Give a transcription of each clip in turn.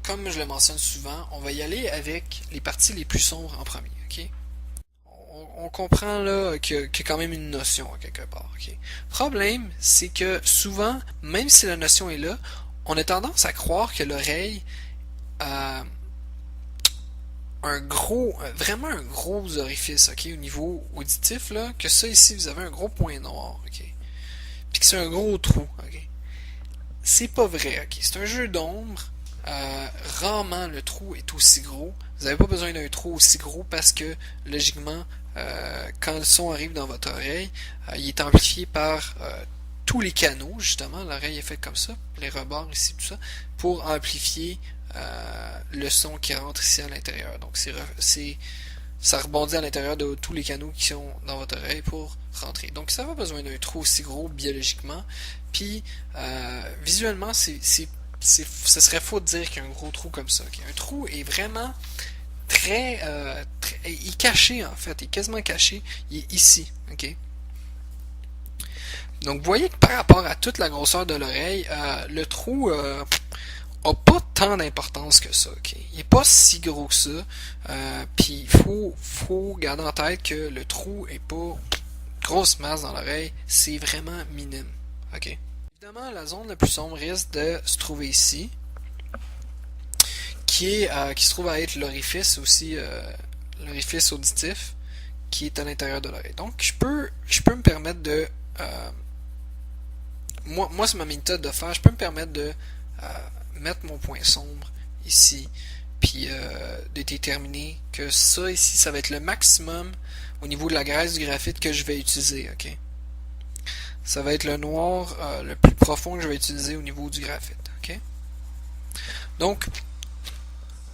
comme je le mentionne souvent, on va y aller avec les parties les plus sombres en premier, ok? On comprend là qu'il y a quand même une notion quelque part, ok? Problème, c'est que souvent, même si la notion est là, on a tendance à croire que l'oreille a vraiment un gros orifice, ok, au niveau auditif, là, que ça ici, vous avez un gros point noir, ok? Puis que c'est un gros trou, ok? C'est pas vrai, ok? C'est un jeu d'ombre. Rarement le trou est aussi gros. Vous n'avez pas besoin d'un trou aussi gros parce que, logiquement, quand le son arrive dans votre oreille, il est amplifié par tous les canaux, justement. L'oreille est faite comme ça, les rebords ici, tout ça, pour amplifier le son qui rentre ici à l'intérieur. Donc, ça rebondit à l'intérieur de tous les canaux qui sont dans votre oreille pour rentrer. Donc, ça n'a pas besoin d'un trou aussi gros biologiquement. Puis, visuellement, ce serait faux de dire qu'il y a un gros trou comme ça. Okay? Un trou est vraiment il est caché en fait, il est quasiment caché, il est ici. Ok. Donc, vous voyez que par rapport à toute la grosseur de l'oreille, le trou a pas tant d'importance que ça. Okay? Il est pas si gros que ça. Puis faut garder en tête que le trou est pas grosse masse dans l'oreille, c'est vraiment minime. Ok. Évidemment, la zone la plus sombre risque de se trouver ici, qui se trouve à être l'orifice aussi, l'orifice auditif, qui est à l'intérieur de l'oreille. Donc, je peux me permettre de, moi c'est ma méthode de faire, je peux me permettre de mettre mon point sombre ici, puis de déterminer que ça ici, ça va être le maximum au niveau de la graisse du graphite que je vais utiliser, ok? Ça va être le noir le plus profond que je vais utiliser au niveau du graphite, ok? Donc,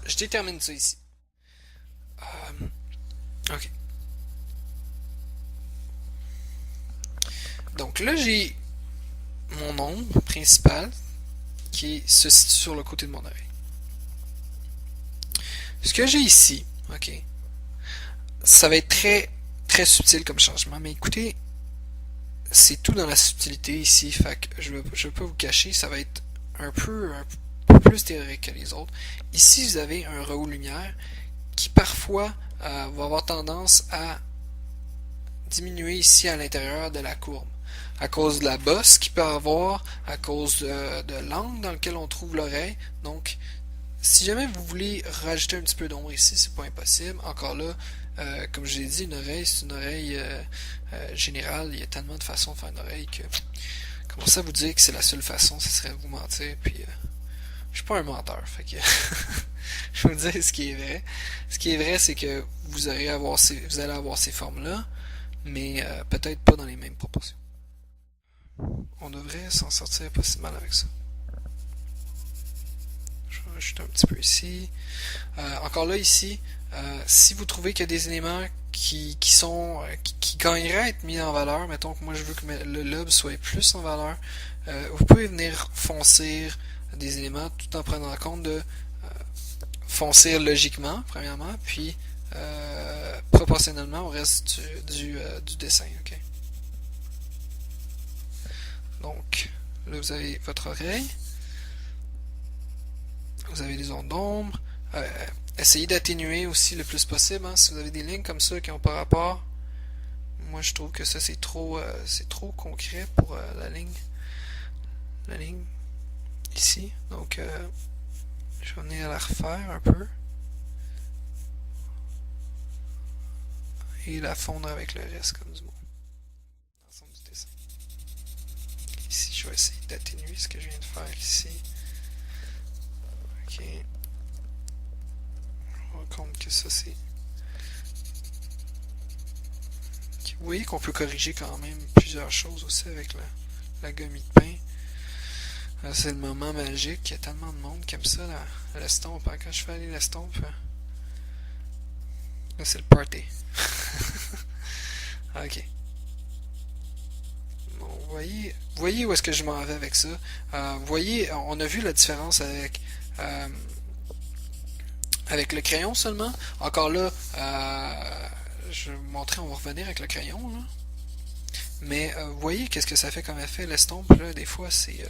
je détermine ça ici. Ok. Donc là, j'ai mon ombre principale qui se situe sur le côté de mon oreille. Ce que j'ai ici, ok, ça va être très subtil comme changement, mais écoutez, c'est tout dans la subtilité ici, fait que je vais pas vous cacher, ça va être un peu plus théorique que les autres. Ici, vous avez un rehaut lumière qui parfois va avoir tendance à diminuer ici à l'intérieur de la courbe, à cause de la bosse qu'il peut avoir, à cause de l'angle dans lequel on trouve l'oreille. Donc, si jamais vous voulez rajouter un petit peu d'ombre ici, c'est pas impossible. Encore là, comme je l'ai dit, une oreille, c'est une oreille générale. Il y a tellement de façons de faire une oreille que comment ça vous dire que c'est la seule façon, ce serait de vous mentir. Puis, je suis pas un menteur, fait que je vais vous dire ce qui est vrai. Ce qui est vrai, c'est que vous allez avoir ces formes-là, mais peut-être pas dans les mêmes proportions. On devrait s'en sortir pas si mal avec ça. Je vais rajouter un petit peu ici. Encore là, ici, si vous trouvez qu'il y a des éléments qui gagneraient à être mis en valeur, mettons que moi je veux que le lobe soit plus en valeur, vous pouvez venir foncir des éléments tout en prenant en compte de foncir logiquement, premièrement, puis proportionnellement au reste du dessin. Okay? Donc, là vous avez votre oreille, vous avez des ondes d'ombre, essayez d'atténuer aussi le plus possible, hein, si vous avez des lignes comme ça qui n'ont pas rapport. Moi je trouve que ça c'est trop concret pour la ligne ici, donc je vais venir la refaire un peu et la fondre avec le reste comme du mot. L'ensemble du dessin. Ici, je vais essayer d'atténuer ce que je viens de faire ici. Ok. On rend compte que ça c'est. Okay. Vous voyez qu'on peut corriger quand même plusieurs choses aussi avec la gomme de pain. C'est le moment magique, il y a tellement de monde qui aime ça, l'estompe. Quand je fais aller l'estompe, là c'est le party. Ok. Bon, vous voyez où est-ce que je m'en vais avec ça. Vous voyez, on a vu la différence avec le crayon seulement. Encore là, je vais vous montrer, on va revenir avec le crayon. Là. Mais vous voyez qu'est-ce que ça fait comme effet, l'estompe, là, des fois c'est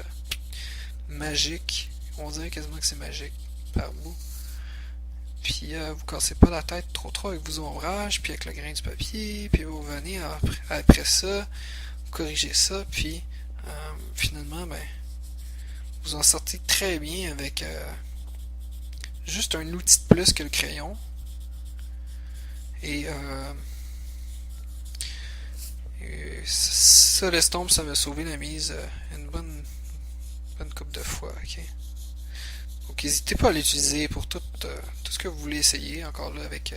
magique. On dirait quasiment que c'est magique. par bout. Puis vous cassez pas la tête trop avec vos ombrages, puis avec le grain du papier, puis vous venez après ça, vous corrigez ça, puis finalement, ben, vous en sortez très bien avec juste un outil de plus que le crayon. Et ça, l'estompe, ça m'a sauvé la mise une bonne coupe de fois. Okay? Donc n'hésitez pas à l'utiliser pour tout ce que vous voulez essayer, encore là avec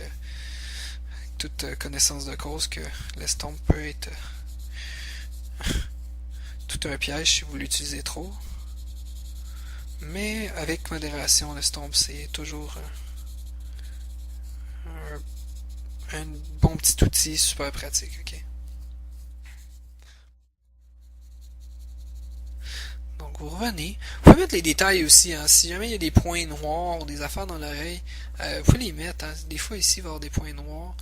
toute connaissance de cause que l'estompe peut être tout un piège si vous l'utilisez trop. Mais avec modération, l'estompe c'est toujours un bon petit outil super pratique. Okay? Donc vous revenez. Vous pouvez mettre les détails aussi. Hein. Si jamais il y a des points noirs ou des affaires dans l'oreille, vous pouvez les mettre. Hein. Des fois ici, il va y avoir des points noirs.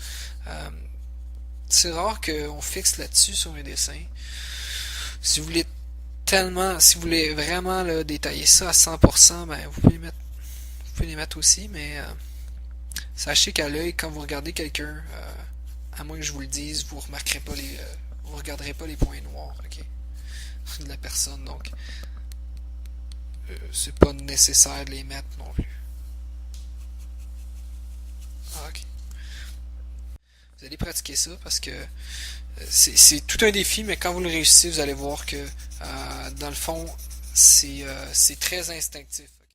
C'est rare qu'on fixe là-dessus sur un dessin. Si vous voulez vraiment là, détailler ça à 100%, ben vous pouvez les mettre aussi, mais sachez qu'à l'œil, quand vous regardez quelqu'un, à moins que je vous le dise, vous remarquerez pas vous regarderez pas les points noirs, ok, de la personne, donc c'est pas nécessaire de les mettre non plus. Ah, ok. Vous allez pratiquer ça parce que c'est tout un défi, mais quand vous le réussissez, vous allez voir que dans le fond, c'est très instinctif.